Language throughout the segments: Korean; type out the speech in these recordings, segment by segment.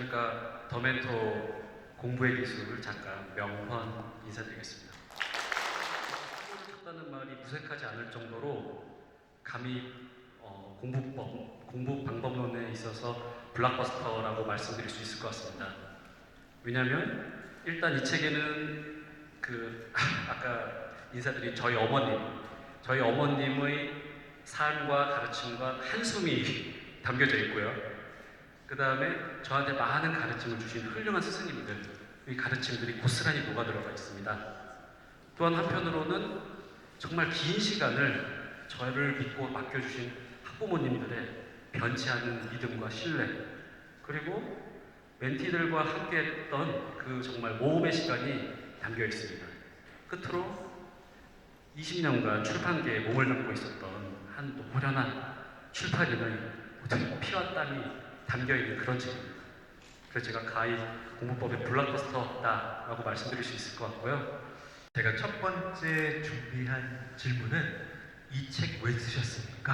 안녕하십니까. 더멘토 공부의 기술 작가 명헌 인사드리겠습니다. 학교를 쳤다는 말이 무색하지 않을 정도로 감히 공부 방법론에 있어서 블록버스터라고 말씀드릴 수 있을 것 같습니다. 왜냐하면 일단 이 책에는 아까 인사드린 저희 어머님의 삶과 가르침과 한숨이 담겨져 있고요. 그 다음에 저한테 많은 가르침을 주신 훌륭한 스승님들, 이 가르침들이 고스란히 녹아 들어가 있습니다. 또한 한편으로는 정말 긴 시간을 저를 믿고 맡겨주신 학부모님들의 변치 않은 믿음과 신뢰, 그리고 멘티들과 함께했던 그 정말 모험의 시간이 담겨 있습니다. 끝으로 20년간 출판계에 몸을 담고 있었던 한 노련한 출판인의 모든 피와 땀이 담겨있는 그런 책입니다. 그래서 제가 가히 공부법의 블록버스터다라고 말씀드릴 수 있을 것 같고요. 제가 첫 번째 준비한 질문은 이 책 왜 쓰셨습니까?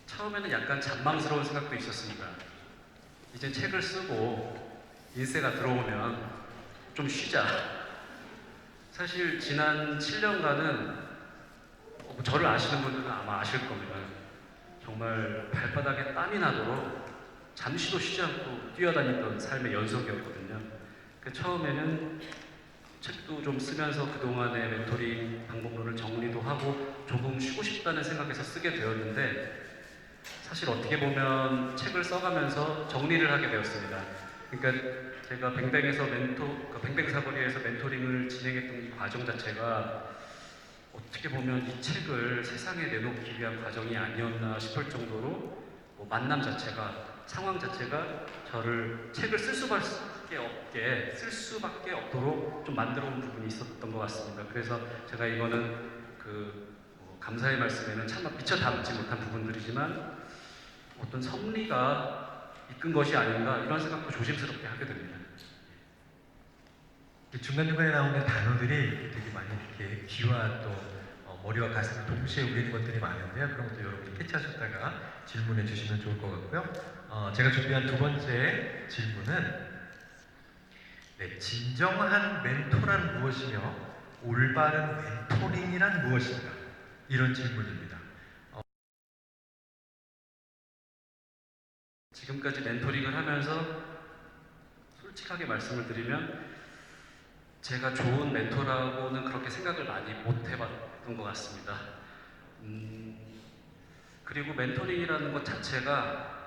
처음에는 약간 잔망스러운 생각도 있었습니다. 이제 책을 쓰고 인세가 들어오면 좀 쉬자. 사실 지난 7년간은 저를 아시는 분들은 아마 아실 겁니다. 정말 발바닥에 땀이 나도록 잠시도 쉬지 않고 뛰어다니던 삶의 연속이었거든요. 처음에는 책도 좀 쓰면서 그동안의 멘토링 방법론을 정리도 하고 조금 쉬고 싶다는 생각에서 쓰게 되었는데, 사실 어떻게 보면 책을 써가면서 정리를 하게 되었습니다. 그러니까 제가 뱅뱅 사거리에서 멘토링을 진행했던 이 과정 자체가 어떻게 보면 이 책을 세상에 내놓기 위한 과정이 아니었나 싶을 정도로 만남 자체가, 상황 자체가 저를 책을 쓸 수밖에 없도록 좀 만들어 온 부분이 있었던 것 같습니다. 그래서 제가 이거는 감사의 말씀에는 차마 미처 담지 못한 부분들이지만 어떤 섭리가 이끈 것이 아닌가 이런 생각도 조심스럽게 하게 됩니다. 중간중간에 나오는 단어들이 되게 많이 이렇게 귀와 또 머리와 가슴을 동시에 울리는 것들이 많은데요. 그런 것도 여러분이 캐치하셨다가 질문해 주시면 좋을 것 같고요. 제가 준비한 두 번째 질문은 진정한 멘토란 무엇이며 올바른 멘토링이란 무엇인가? 이런 질문입니다. 지금까지 멘토링을 하면서 솔직하게 말씀을 드리면 제가 좋은 멘토라고는 그렇게 생각을 많이 못 해봤던 것 같습니다. 그리고 멘토링이라는 것 자체가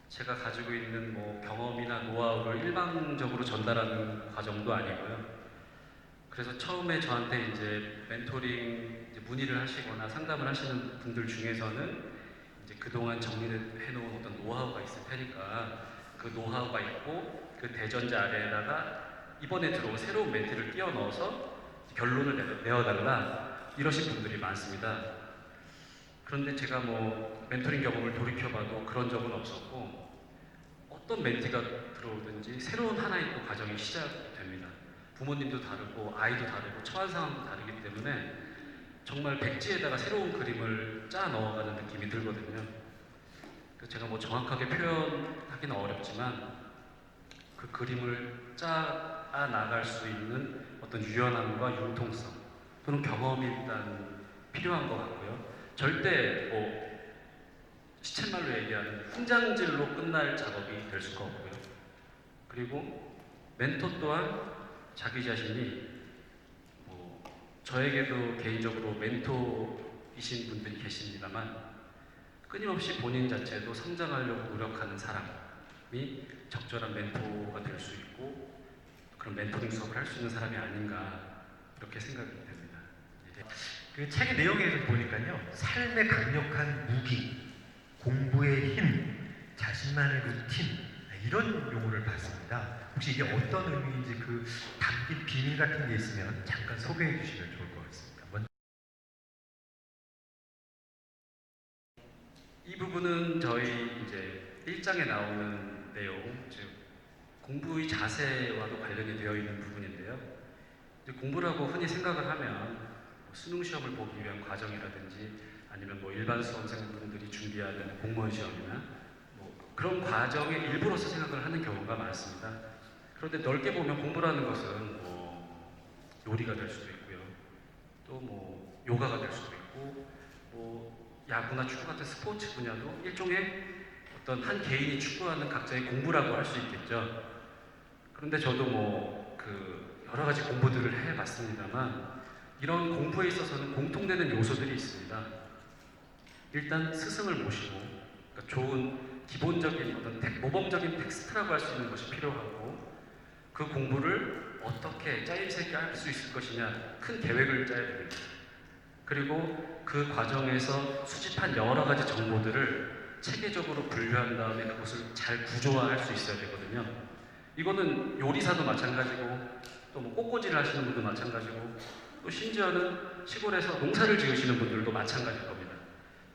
제가 가지고 있는 경험이나 노하우를 일방적으로 전달하는 과정도 아니고요. 그래서 처음에 저한테 이제 멘토링 문의를 하시거나 상담을 하시는 분들 중에서는 이제 그동안 정리해 놓은 어떤 노하우가 있을 테니까 그 노하우가 있고 그 대전자 아래에다가 이번에 들어온 새로운 멘티를 끼워 넣어서 결론을 내어달라 이러신 분들이 많습니다. 그런데 제가 멘토링 경험을 돌이켜봐도 그런 적은 없었고, 어떤 멘티가 들어오든지 새로운 하나의 또 과정이 시작이 됩니다. 부모님도 다르고 아이도 다르고 처한 상황도 다르기 때문에 정말 백지에다가 새로운 그림을 짜 넣어가는 느낌이 들거든요. 그래서 제가 정확하게 표현하기는 어렵지만 그 그림을 짜 나갈 수 있는 어떤 유연함과 융통성 또는 경험이 일단 필요한 것 같고요. 절대 시쳇말로 얘기하는 훈장질로 끝날 작업이 될 수가 없고요. 그리고 멘토 또한 자기 자신이 저에게도 개인적으로 멘토이신 분들이 계십니다만 끊임없이 본인 자체도 성장하려고 노력하는 사람이 적절한 멘토가 될 수 있고 그런 멘토링 수업을 할 수 있는 사람이 아닌가 이렇게 생각이 됩니다. 그 책의 내용에서 보니까요, 삶의 강력한 무기, 공부의 힘, 자신만의 루틴 이런 용어를 봤습니다. 혹시 이게 어떤 의미인지 그 담긴 비밀 같은 게 있으면 잠깐 소개해 주시면 좋을 것 같습니다. 이 부분은 저희 이제 1장에 나오는 내용, 즉 공부의 자세와도 관련이 되어 있는 부분인데요. 공부라고 흔히 생각을 하면 수능 시험을 보기 위한 과정이라든지 아니면 일반 수험생분들이 준비하는 공무원 시험이나 뭐 그런 과정의 일부로서 생각을 하는 경우가 많습니다. 그런데 넓게 보면 공부라는 것은 뭐 요리가 될 수도 있고요. 또 뭐 요가가 될 수도 있고 뭐 야구나 축구 같은 스포츠 분야도 일종의 어떤 한 개인이 추구하는 각자의 공부라고 할 수 있겠죠. 그런데 저도 뭐 그 여러 가지 공부들을 해봤습니다만 이런 공부에 있어서는 공통되는 요소들이 있습니다. 일단 스승을 모시고 그러니까 좋은 기본적인 어떤 모범적인 텍스트라고 할 수 있는 것이 필요하고 그 공부를 어떻게 짜임새 있게 할 수 있을 것이냐 큰 계획을 짜야 됩니다. 그리고 그 과정에서 수집한 여러 가지 정보들을 체계적으로 분류한 다음에 그것을 잘 구조화할 수 있어야 되거든요. 이거는 요리사도 마찬가지고 또 뭐 꽃꽂이를 하시는 분도 마찬가지고 또 심지어는 시골에서 농사를 지으시는 분들도 마찬가지일 겁니다.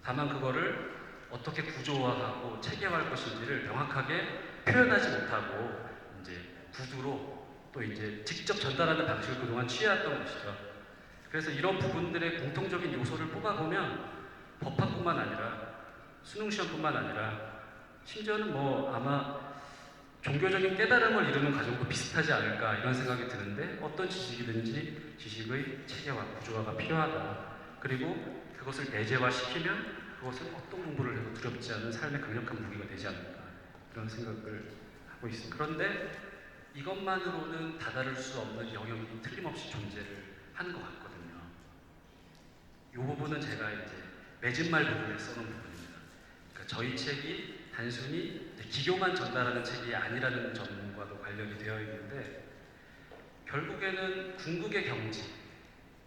다만 그거를 어떻게 구조화하고 체계화할 것인지를 명확하게 표현하지 못하고 이제 구두로 또 이제 직접 전달하는 방식을 그동안 취해왔던 것이죠. 그래서 이런 부분들의 공통적인 요소를 뽑아보면 법학뿐만 아니라 수능시험뿐만 아니라 심지어는 뭐 아마 종교적인 깨달음을 이루는 과정도 비슷하지 않을까 이런 생각이 드는데 어떤 지식이든지 지식의 체계화, 구조화가 필요하다. 그리고 그것을 내재화시키면 그것은 어떤 공부를 해도 두렵지 않은 삶의 강력한 무기가 되지 않을까 이런 생각을 하고 있습니다. 그런데 이것만으로는 다다를 수 없는 영역이 틀림없이 존재를 하는 것 같거든요. 이 부분은 제가 이제 맺은말 부분에 써놓은 부분입니다. 그러니까 저희 책이 단순히 기교만 전달하는 책이 아니라는 점과도 관련이 되어 있는데 결국에는 궁극의 경지,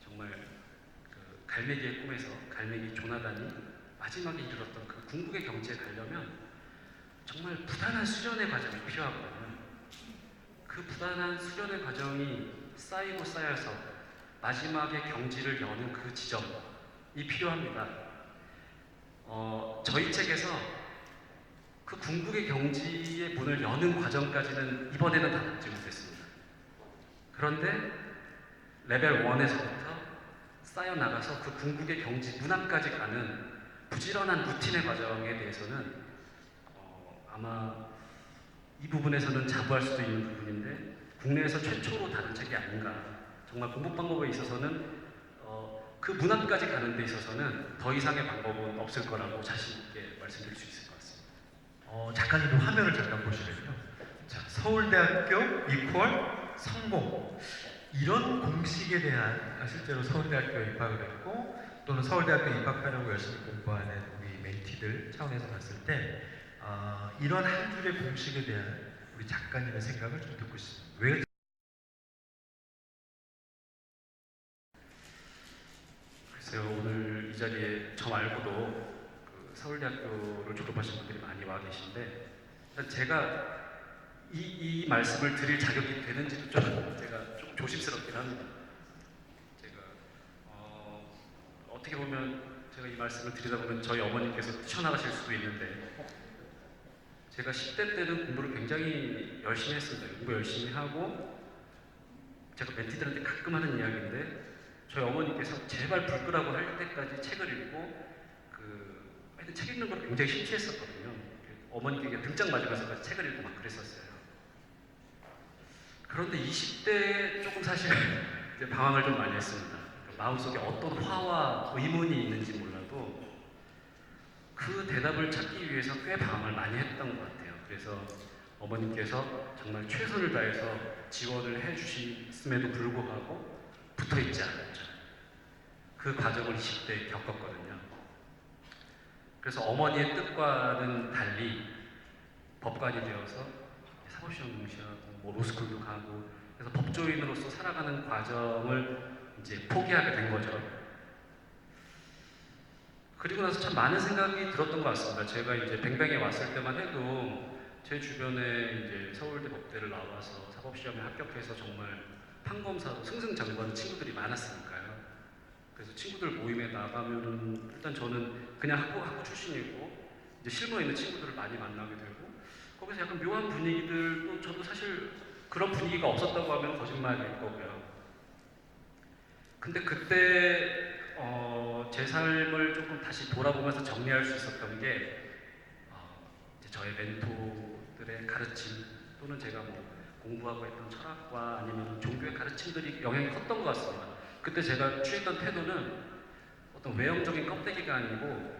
정말 그 갈매기의 꿈에서 갈매기 조나단이 마지막에 이르렀던 그 궁극의 경지에 가려면 정말 부단한 수련의 과정이 필요하거든요. 그 부단한 수련의 과정이 쌓이고 쌓여서 마지막에 경지를 여는 그 지점이 필요합니다. 저희 책에서 그 궁극의 경지의 문을 여는 과정까지는 이번에는 다 담지 못했습니다. 그런데 레벨 1에서부터 쌓여나가서 그 궁극의 경지 문 앞까지 가는 부지런한 루틴의 과정에 대해서는 아마 이 부분에서는 자부할 수도 있는 부분인데 국내에서 최초로 다룬 책이 아닌가. 정말 공부 방법에 있어서는 그 문 앞까지 가는 데 있어서는 더 이상의 방법은 없을 거라고 자신 있게 말씀드릴 수 있을 것 같습니다. 작가님도 화면을 잠깐 보시면요. 자, 서울대학교 이퀄 성공. 이런 공식에 대한 실제로 서울대학교에 입학을 했고 또는 서울대학교 입학하려고 열심히 공부하는 우리 멘티들 차원에서 봤을 때 이런 한 줄의 공식에 대한 우리 작가님의 생각을 좀 듣고 싶습니다. 왜 글쎄요, 오늘 이 자리에 저 말고도 그 서울대학교를 졸업하신 분들이 많이 와 계신데 제가 이 말씀을 드릴 자격이 되는지도 좀 제가 좀 조심스럽긴 합니다. 제가 어떻게 보면 제가 이 말씀을 드리다 보면 저희 어머니께서 뛰쳐나가실 수도 있는데 제가 10대 때는 공부를 굉장히 열심히 했습니다. 공부 열심히 하고 제가 멘티들한테 가끔 하는 이야기인데 저희 어머니께서 제발 불 끄라고 할 때까지 책을 읽고 하여튼 책 읽는 걸 굉장히 심취했었거든요. 어머니께 등짝 맞으면서까지 책을 읽고 막 그랬었어요. 그런데 20대에 조금 사실 이제 방황을 좀 많이 했습니다. 마음속에 어떤 화와 의문이 있는지 몰라도 그 대답을 찾기 위해서 꽤 방황을 많이 했던 것 같아요. 그래서 어머님께서 정말 최선을 다해서 지원을 해주셨음에도 불구하고 붙어있지 않았죠. 그 과정을 20대에 겪었거든요. 그래서 어머니의 뜻과는 달리 법관이 되어서 사법시험 응시하고 뭐 로스쿨도 가고 그래서 법조인으로서 살아가는 과정을 이제 포기하게 된 거죠. 그리고 나서 참 많은 생각이 들었던 것 같습니다. 제가 이제 뱅뱅에 왔을 때만 해도 제 주변에 이제 서울대 법대를 나와서 사법시험에 합격해서 정말 판검사로 승승장구하는 친구들이 많았으니까요. 그래서 친구들 모임에 나가면은 일단 저는 그냥 학부 출신이고 이제 실무에 있는 친구들을 많이 만나게 되고 거기서 약간 묘한 분위기들도 저도 사실 그런 분위기가 없었다고 하면 거짓말일 거고요. 근데 그때 제 삶을 조금 다시 돌아보면서 정리할 수 있었던 게 이제 저의 멘토들의 가르침 또는 제가 뭐 공부하고 했던 철학과 아니면 종교의 가르침들이 영향이 컸던 것 같습니다. 그때 제가 취했던 태도는 어떤 외형적인 껍데기가 아니고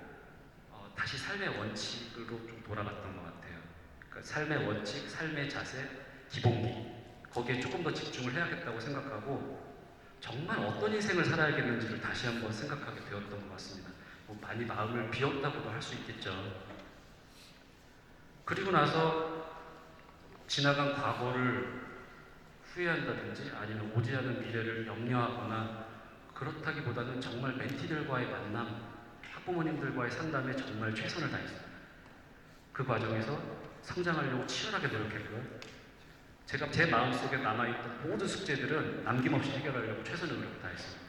다시 삶의 원칙으로 좀 돌아갔던 것 같아요. 그러니까 삶의 원칙, 삶의 자세, 기본기 거기에 조금 더 집중을 해야겠다고 생각하고 정말 어떤 인생을 살아야겠는지를 다시 한번 생각하게 되었던 것 같습니다. 뭐 많이 마음을 비웠다고도 할 수 있겠죠. 그리고 나서 지나간 과거를 후회한다든지 아니면 오지 않은 미래를 염려하거나 그렇다기보다는 정말 멘티들과의 만남, 학부모님들과의 상담에 정말 최선을 다했습니다. 그 과정에서 성장하려고 치열하게 노력했고요. 제가 제 마음속에 남아있던 모든 숙제들은 남김없이 해결하려고 최선의 노력을 다했습니다.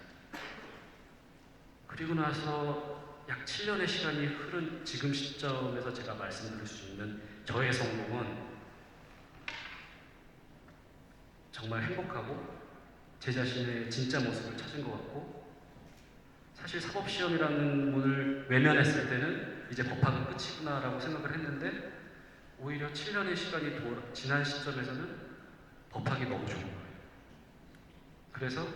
그리고 나서 약 7년의 시간이 흐른 지금 시점에서 제가 말씀드릴 수 있는 저의 성공은 정말 행복하고 제 자신의 진짜 모습을 찾은 것 같고 사실 사법시험이라는 문을 외면했을 때는 이제 법학은 끝이구나라고 생각을 했는데 오히려 7년의 시간이 지난 시점에서는 법학이 너무 좋은 거예요. 그래서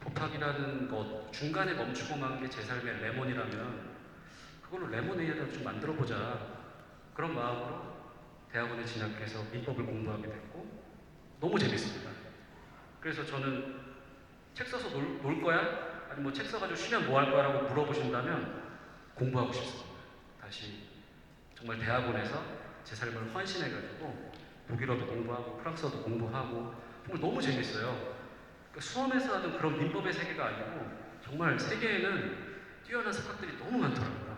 법학이라는 것 중간에 멈추고 만 게 제 삶의 레몬이라면 그걸로 레모네이드를 좀 만들어보자 그런 마음으로 대학원에 진학해서 민법을 공부하게 됐고 너무 재밌습니다. 그래서 저는 책 써서 놀 거야? 아니 뭐 책 써가지고 쉬면 뭐 할 거야? 라고 물어보신다면 공부하고 싶습니다. 다시 정말 대학원에서 제 삶을 헌신해가지고 독일어도 공부하고 프랑스어도 공부하고 정말 너무 재밌어요. 그러니까 수험에서 하는 그런 민법의 세계가 아니고 정말 세계에는 뛰어난 사학들이 너무 많더라고요.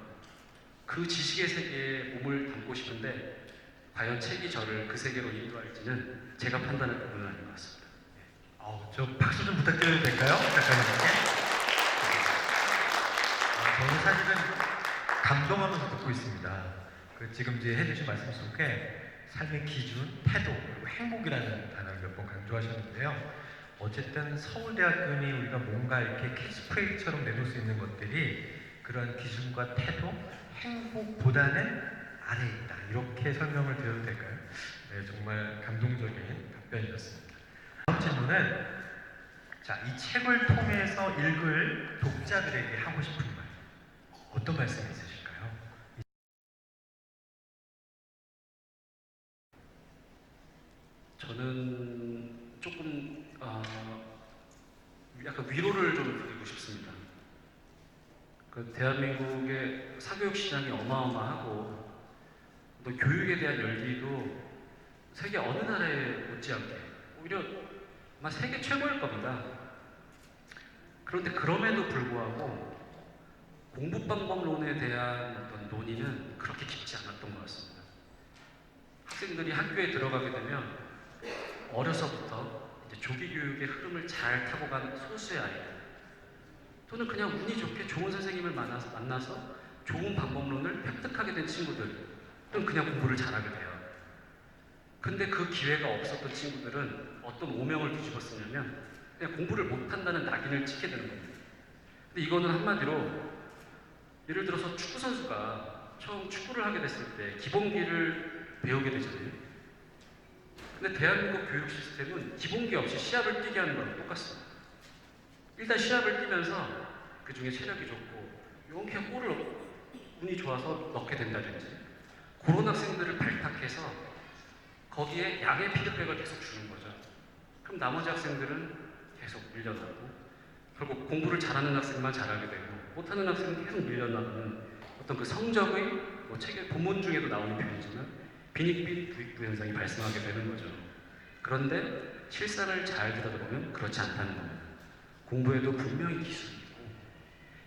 그 지식의 세계에 몸을 담고 싶은데 과연 책이 저를 그 세계로 인도할지는 제가 판단할 부분은 아닌 것 같습니다. 저 박수 좀 부탁드려도 될까요? 작가님께. 저는 사실은 감동하면서 듣고 있습니다. 지금 이제 해주신 말씀 속에 삶의 기준, 태도, 그리고 행복이라는 단어를 몇 번 강조하셨는데요. 어쨌든 서울대학교니 우리가 뭔가 이렇게 캐치프레이즈처럼 내놓을 수 있는 것들이 그런 기준과 태도, 행복보다는 아래에 있다. 이렇게 설명을 드려도 될까요? 네, 정말 감동적인 답변이었습니다. 다음 질문은 이 책을 통해서 읽을 독자들에게 하고 싶은 말 어떤 말씀이 있으실까요? 저는 조금 약간 위로를 좀 드리고 싶습니다. 그 대한민국의 사교육 시장이 어마어마하고 또 교육에 대한 열기도 세계 어느 나라에 못지않게 오히려 아마 세계 최고일 겁니다. 그런데 그럼에도 불구하고 공부 방법론에 대한 어떤 논의는 그렇게 깊지 않았던 것 같습니다. 학생들이 학교에 들어가게 되면 어려서부터 이제 조기 교육의 흐름을 잘 타고 간 소수의 아이들 또는 그냥 운이 좋게 좋은 선생님을 만나서 좋은 방법론을 획득하게 된 친구들은 그냥 공부를 잘하게 돼요. 근데 그 기회가 없었던 친구들은 어떤 오명을 뒤집어 쓰냐면 그냥 공부를 못한다는 낙인을 찍게 되는 겁니다. 근데 이거는 한마디로 예를 들어서 축구 선수가 처음 축구를 하게 됐을 때 기본기를 배우게 되잖아요. 근데 대한민국 교육 시스템은 기본기 없이 시합을 뛰게 하는 거랑 똑같습니다. 일단 시합을 뛰면서 그 중에 체력이 좋고 이렇게 골을 운이 좋아서 넣게 된다든지 그런 학생들을 발탁해서 거기에 양의 피드백을 계속 주는 거죠. 그럼 나머지 학생들은 계속 밀려나고 결국 공부를 잘하는 학생만 잘하게 되고 못하는 학생은 계속 밀려나가는 어떤 그 성적의 뭐 책의 본문 중에도 나오는 표현이지만 빈익빈 부익부 현상이 발생하게 되는 거죠. 그런데 실상을 잘 들여다보면 그렇지 않다는 겁니다. 공부에도 분명히 기술이 있고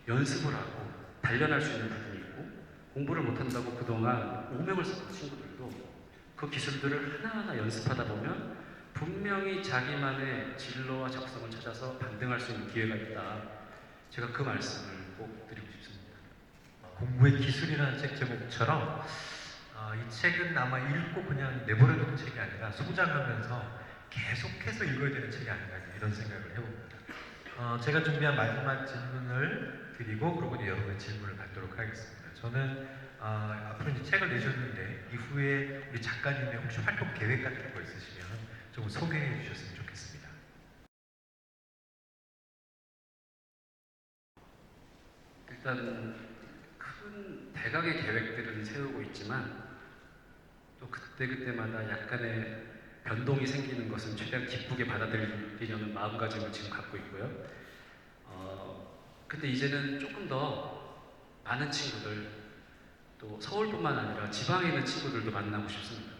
연습을 하고 단련할 수 있는 부분이 있고 공부를 못한다고 그동안 오명을 썼던 친구들도 그 기술들을 하나하나 연습하다 보면 분명히 자기만의 진로와 적성을 찾아서 반등할 수 있는 기회가 있다. 제가 그 말씀을 꼭 드리고 싶습니다. 공부의 기술이라는 책 제목처럼 이 책은 아마 읽고 그냥 내버려두는 책이 아니라 소장하면서 계속해서 읽어야 되는 책이 아닌가 이런 생각을 해봅니다. 제가 준비한 마지막 질문을 드리고 그리고 이제 여러분의 질문을 받도록 하겠습니다. 저는 앞으로 이제 책을 내셨는데 이후에 우리 작가님의 혹시 활동 계획 같은 거 있으시면 좀 소개해 주셨으면 좋겠습니다. 일단 큰 대각의 계획들은 세우고 있지만 또 그때그때마다 약간의 변동이 생기는 것은 최대한 기쁘게 받아들이려는 마음가짐을 지금 갖고 있고요. 근데 이제는 조금 더 많은 친구들, 또 서울뿐만 아니라 지방에 있는 친구들도 만나고 싶습니다.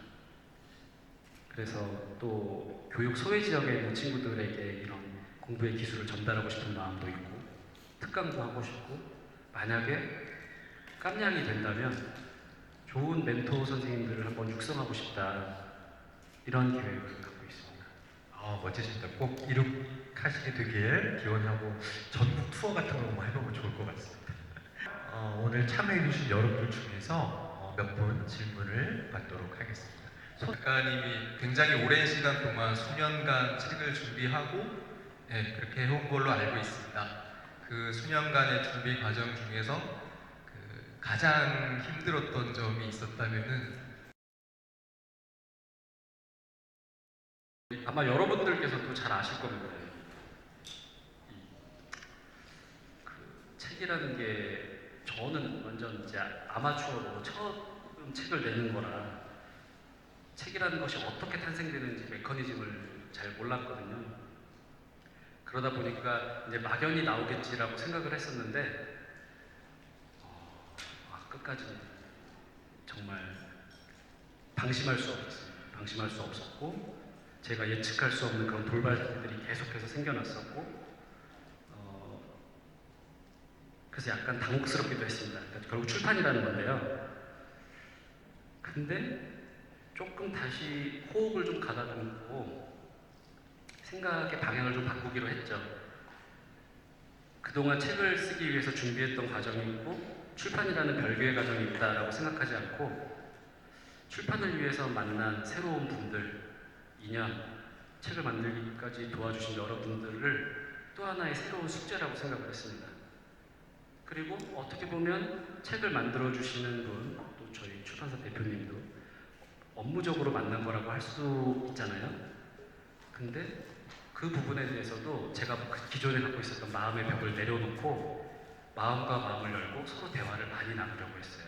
그래서 또 교육 소외 지역에 있는 친구들에게 이런 공부의 기술을 전달하고 싶은 마음도 있고, 특강도 하고 싶고, 만약에 깜냥이 된다면 좋은 멘토 선생님들을 한번 육성하고 싶다, 이런 계획을 갖고 있습니다. 멋지십니다. 꼭 이룩하시게 되길 기원하고 전국 투어 같은 거 한번 해보면 좋을 것 같습니다. 오늘 참여해주신 여러분들 중에서 몇 분 질문을 받도록 하겠습니다. 작가님이 굉장히 오랜 시간 동안 수년간 책을 준비하고 그렇게 해온 걸로 알고 있습니다. 그 수년간의 준비 과정 중에서 가장 힘들었던 점이 있었다면은 아마 여러분들께서도 잘 아실 겁니다. 그 책이라는 게 저는 완전 이제 아마추어로 처음 책을 내는 거라 책이라는 것이 어떻게 탄생되는지 메커니즘을 잘 몰랐거든요. 그러다 보니까 이제 막연히 나오겠지라고 생각을 했었는데 끝까지 정말 방심할 수 없었어요. 방심할 수 없었고 제가 예측할 수 없는 그런 돌발들이 계속해서 생겨났었고 그래서 약간 당혹스럽기도 했습니다. 그러니까 결국 출판이라는 건데요. 근데 조금 다시 호흡을 좀 가다듬고 생각의 방향을 좀 바꾸기로 했죠. 그동안 책을 쓰기 위해서 준비했던 과정이 있고 출판이라는 별개의 과정이 있다라고 생각하지 않고 출판을 위해서 만난 새로운 분들, 인연, 책을 만들기까지 도와주신 여러분들을 또 하나의 새로운 숙제라고 생각을 했습니다. 그리고 어떻게 보면 책을 만들어주시는 분, 또 저희 출판사 대표님도 업무적으로 만난 거라고 할 수 있잖아요. 근데 그 부분에 대해서도 제가 기존에 갖고 있었던 마음의 벽을 내려놓고 마음과 마음을 열고 서로 대화를 많이 나누려고 했어요.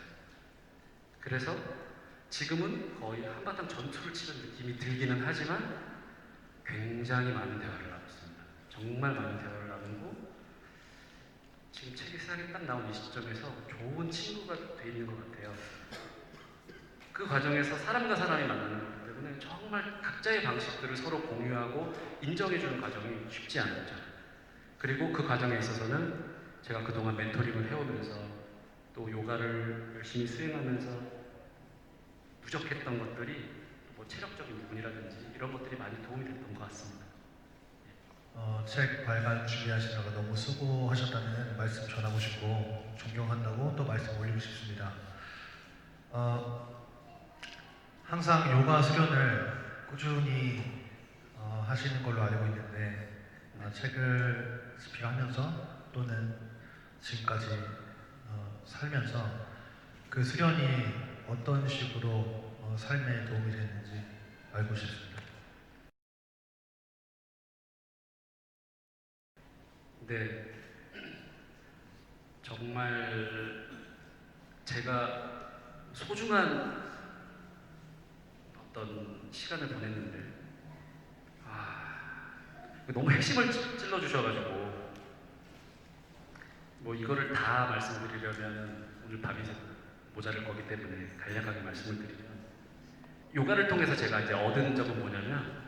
그래서 지금은 거의 한바탕 전투를 치는 느낌이 들기는 하지만 굉장히 많은 대화를 나눴습니다. 정말 많은 대화를 나누고 지금 책이 세상에 딱 나온 이 시점에서 좋은 친구가 돼 있는 것 같아요. 그 과정에서 사람과 사람이 만나는 거기 때문에 정말 각자의 방식들을 서로 공유하고 인정해주는 과정이 쉽지 않았죠. 그리고 그 과정에 있어서는 제가 그동안 멘토링을 해오면서 또 요가를 열심히 수행하면서 부족했던 것들이 뭐 체력적인 부분이라든지 이런 것들이 많이 도움이 됐던 것 같습니다. 책 발간 준비하시느라 너무 수고하셨다는 말씀 전하고 싶고 존경한다고 또 말씀 올리고 싶습니다. 항상 요가 수련을 꾸준히 하시는 걸로 알고 있는데 책을 집필하면서 또는 지금까지 살면서 그 수련이 어떤 식으로 삶에 도움이 됐는지 알고 싶습니다. 네, 정말 제가 소중한 어떤 시간을 보냈는데 너무 핵심을 찔러주셔가지고 뭐 이거를 다 말씀드리려면 오늘 밤이 모자랄 거기 때문에 간략하게 말씀을 드리면 요가를 통해서 제가 이제 얻은 점은 뭐냐면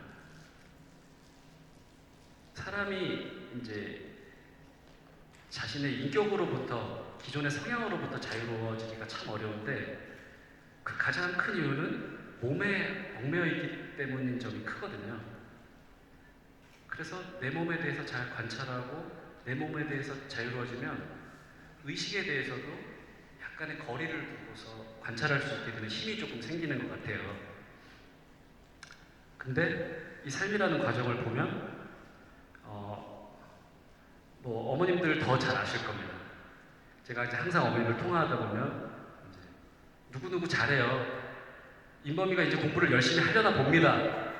사람이 이제 자신의 인격으로부터 기존의 성향으로부터 자유로워지기가 참 어려운데 그 가장 큰 이유는 몸에 얽매여 있기 때문인 점이 크거든요. 그래서 내 몸에 대해서 잘 관찰하고 내 몸에 대해서 자유로워지면 의식에 대해서도 약간의 거리를 두고서 관찰할 수 있게 되는 힘이 조금 생기는 것 같아요. 근데 이 삶이라는 과정을 보면 뭐 어머님들 더 잘 아실 겁니다. 제가 이제 항상 어머님을 통화하다 보면 이제 누구누구 잘해요. 인범이가 이제 공부를 열심히 하려나 봅니다.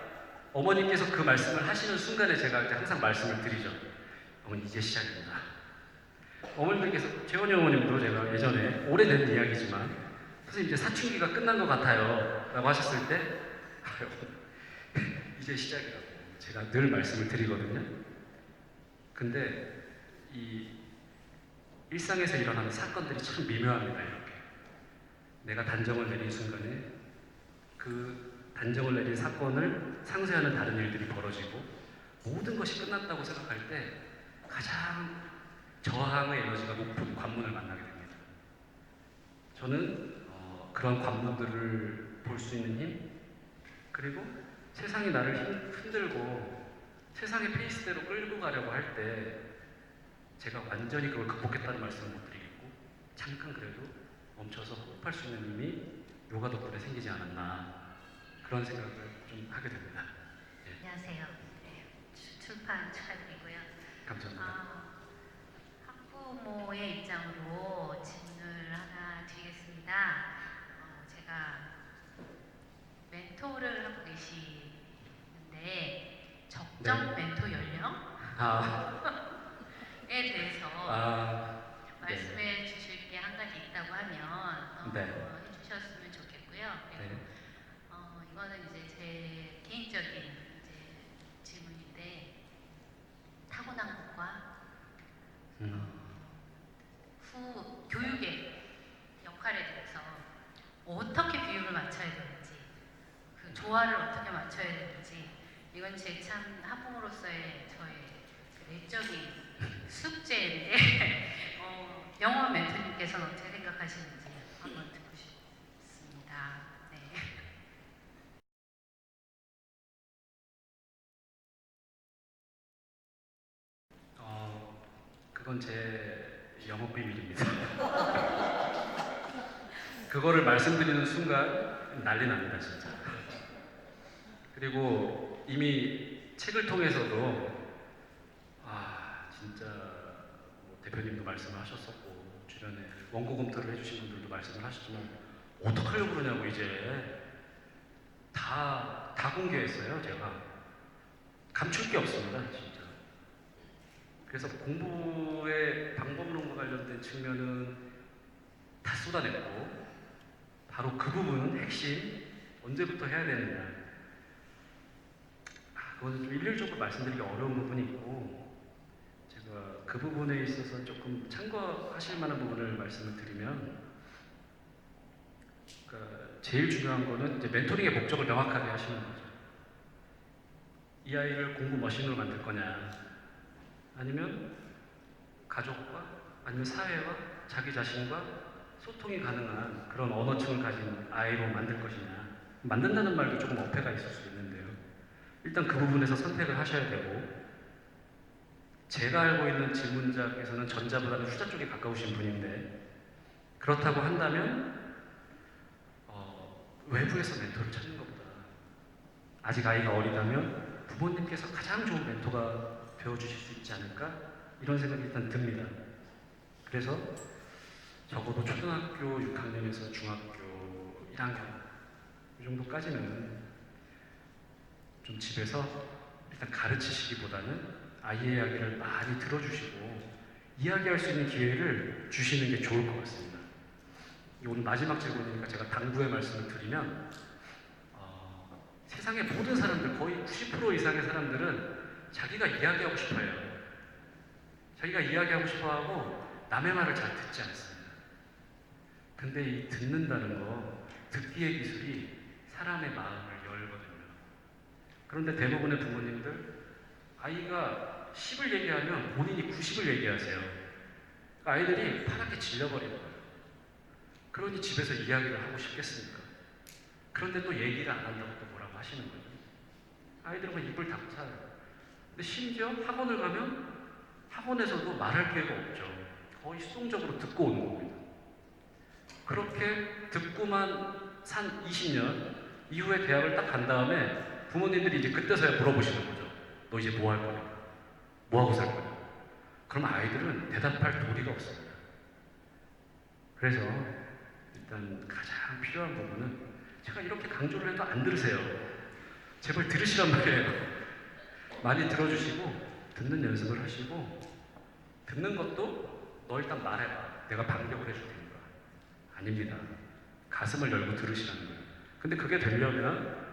어머님께서 그 말씀을 하시는 순간에 제가 이제 항상 말씀을 드리죠. 어머니 이제 시작입니다. 어머님들께서 재원이 어머님도 제가 예전에 오래된 이야기지만 선생님 이제 사춘기가 끝난 것 같아요 라고 하셨을 때 아유, 이제 시작이라고 제가 늘 말씀을 드리거든요. 근데 이 일상에서 일어나는 사건들이 참 미묘합니다. 이렇게 내가 단정을 내린 순간에 그 단정을 내린 사건을 상쇄하는 다른 일들이 벌어지고 모든 것이 끝났다고 생각할 때 가장 저항의 에너지가 높은 관문을 만나게 됩니다. 저는 그런 관문들을 볼 수 있는 힘, 그리고 세상이 나를 흔들고 세상의 페이스대로 끌고 가려고 할 때 제가 완전히 그걸 극복했다는 말씀을 못 드리겠고 잠깐 그래도 멈춰서 호흡할 수 있는 힘이 요가 덕분에 생기지 않았나 그런 생각을 좀 하게 됩니다. 예, 안녕하세요. 네, 출판 축하드리고요. 감사합니다. 학부모의 입장으로 질문을 하나 드리겠습니다. 제가 멘토를 하고 계시는데 적정 네. 멘토 연령에 대해서 말씀해 주실 게 한 가지 있다고 하면 네. 해주셨으면 좋겠고요. 그리고 네. 이거는 이제 제 개인적인 이제 질문인데 타고난 것과 후 교육의 역할에 대해서 어떻게 비율을 맞춰야 되는지, 그 조화를 어떻게 맞춰야 되는지, 이건 제 참 학부모로서의 저의 그 내적인 숙제인데 영어 멘토님께서는 어떻게 생각하시는지 한번 듣고 싶습니다. 네. 그건 제 영업 비밀입니다. 그거를 말씀드리는 순간 난리 납니다, 진짜. 그리고 이미 책을 통해서도 진짜 뭐 대표님도 말씀을 하셨었고 주변에 원고 검토를 해주신 분들도 말씀을 하셨지만 어떡하려고 그러냐고 이제 다 공개했어요, 제가. 감출 게 없습니다, 진짜. 그래서 공부의 방법론과 관련된 측면은 다 쏟아냈고 바로 그 부분은 핵심 언제부터 해야 되느냐 그거는 좀 일률적으로 말씀드리기 어려운 부분이 있고 제가 그 부분에 있어서 조금 참고하실 만한 부분을 말씀을 드리면 그러니까 제일 중요한 거는 이제 멘토링의 목적을 명확하게 하시는 거죠. 이 아이를 공부 머신으로 만들 거냐 아니면 가족과 아니면 사회와 자기 자신과 소통이 가능한 그런 언어층을 가진 아이로 만들 것이냐 만든다는 말도 조금 어폐가 있을 수 있는데요. 일단 그 부분에서 선택을 하셔야 되고 제가 알고 있는 질문자께서는 전자보다는 후자 쪽에 가까우신 분인데 그렇다고 한다면 외부에서 멘토를 찾는 것보다 아직 아이가 어리다면 부모님께서 가장 좋은 멘토가 배워주실 수 있지 않을까 이런 생각이 일단 듭니다. 그래서 적어도 초등학교 6학년에서 중학교 1학년 이 정도까지는 좀 집에서 일단 가르치시기보다는 아이의 이야기를 많이 들어주시고 이야기할 수 있는 기회를 주시는 게 좋을 것 같습니다. 오늘 마지막 질문이니까 제가 당부의 말씀을 드리면 세상의 모든 사람들 거의 90% 이상의 사람들은 자기가 이야기하고 싶어요. 자기가 이야기하고 싶어하고 남의 말을 잘 듣지 않습니다. 근데 이 듣는다는 거 듣기의 기술이 사람의 마음을 열거든요. 그런데 대부분의 부모님들 아이가 10을 얘기하면 본인이 90을 얘기하세요. 아이들이 파랗게 질려버리는 거예요. 그러니 집에서 이야기를 하고 싶겠습니까? 그런데 또 얘기를 안 한다고 또 뭐라고 하시는 거예요. 아이들은 입을 닫고 살아요. 근데 심지어 학원을 가면 학원에서도 말할 기회가 없죠. 거의 수동적으로 듣고 오는 겁니다. 그렇게 듣고만 산 20년 이후에 대학을 딱 간 다음에 부모님들이 이제 그때서야 물어보시는 거죠. 너 이제 뭐 할 거냐? 뭐 하고 살 거냐? 그럼 아이들은 대답할 도리가 없습니다. 그래서 일단 가장 필요한 부분은 제가 이렇게 강조를 해도 안 들으세요. 제발 들으시란 말이에요. 많이 들어주시고 듣는 연습을 하시고 듣는 것도 너 일단 말해봐. 내가 반격을 해줄 테니까. 아닙니다. 가슴을 열고 들으시라는 거예요. 근데 그게 되려면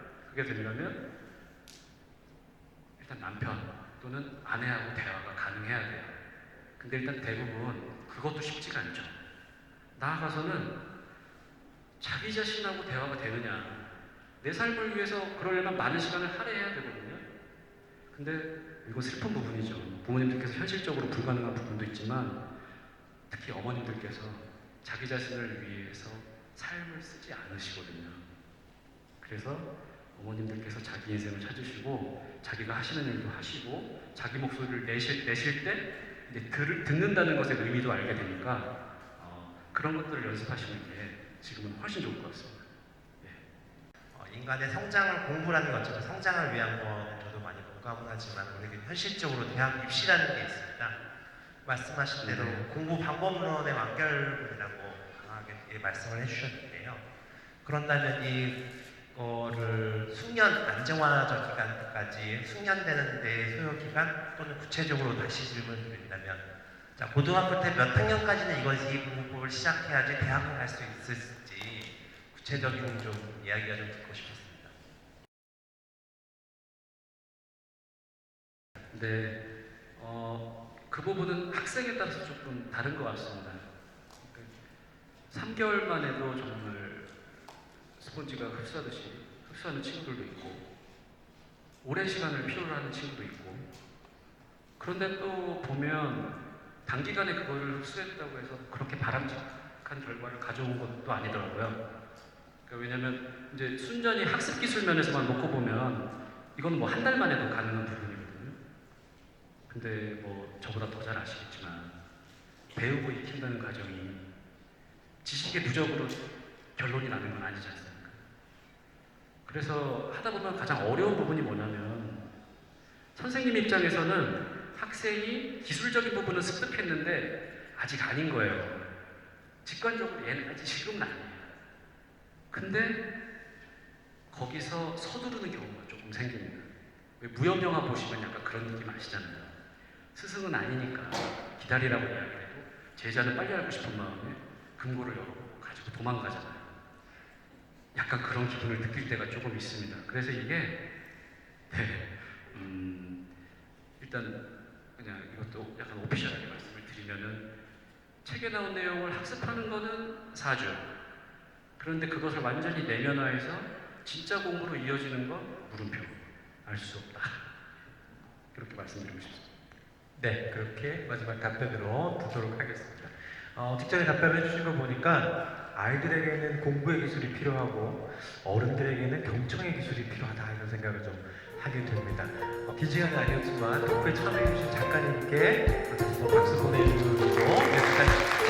일단 남편 또는 아내하고 대화가 가능해야 돼요. 근데 일단 대부분 그것도 쉽지가 않죠. 나아가서는 자기 자신하고 대화가 되느냐. 내 삶을 위해서 그러려면 많은 시간을 할애해야 되거든요. 근데 이건 슬픈 부분이죠. 부모님들께서 현실적으로 불가능한 부분도 있지만 특히 어머님들께서 자기 자신을 위해서 삶을 쓰지 않으시거든요. 그래서 어머님들께서 자기 인생을 찾으시고 자기가 하시는 일도 하시고 자기 목소리를 내실 때 이제 듣는다는 것의 의미도 알게 되니까 그런 것들을 연습하시는 게 지금은 훨씬 좋을 것 같습니다. 인간의 성장을 공부라는 것처럼 성장을 위한 건 저도 많이 공감은 하지만 우리는 현실적으로 대학 입시라는 게 있습니다. 말씀하신 대로 네. 공부 방법론의 완결이라고 강하게 말씀을 해주셨는데요. 그런다면 이거를 숙련 안정화적 기간까지 숙련되는 데 소요 기간 또는 구체적으로 다시 질문을 드린다면 자, 고등학교 때 몇 학년까지는 이 공부를 시작해야지 대학을 갈 수 있을지 구체적인 좀 이야기가 좀 듣고 싶었습니다. 네, 그 부분은 학생에 따라서 조금 다른 것 같습니다. 3개월만 해도 정말 스폰지가 흡수하는 친구들도 있고 오랜 시간을 필요로 하는 친구도 있고 그런데 또 보면 단기간에 그걸 흡수했다고 해서 그렇게 바람직한 결과를 가져온 것도 아니더라고요. 왜냐면 이제 순전히 학습 기술 면에서만 놓고 보면 이건 뭐 한 달 만에도 가능한 부분이거든요. 근데 뭐 저보다 더 잘 아시겠지만 배우고 익힌다는 과정이 지식의 누적으로 결론이 나는 건 아니지 않습니까? 그래서 하다 보면 가장 어려운 부분이 뭐냐면 선생님 입장에서는 학생이 기술적인 부분은 습득했는데 아직 아닌 거예요. 직관적으로 얘는 아직 지금은 아니에요. 근데 거기서 서두르는 경우가 조금 생깁니다. 왜 무협 영화 보시면 약간 그런 느낌 아시잖아요. 스승은 아니니까 기다리라고 이야기해도 제자는 빨리 알고 싶은 마음에 금고를 열고 가지고 도망가잖아요. 약간 그런 기분을 느낄 때가 조금 있습니다. 그래서 이게 일단 그냥 이것도 약간 오피셜하게 말씀을 드리면은 책에 나온 내용을 학습하는 거는 4주. 그런데 그것을 완전히 내면화해서 진짜 공부로 이어지는 건 물음표. 알 수 없다. 그렇게 말씀드리고 싶습니다. 네, 그렇게 마지막 답변으로 두도록 하겠습니다. 직전에 답변을 해주신 거 보니까 아이들에게는 공부의 기술이 필요하고 어른들에게는 경청의 기술이 필요하다 이런 생각을 좀 하게 됩니다. 긴 시간은 아니었지만 토크에 참여해주신 작가님께 다시 한번 박수 보내주시고 네,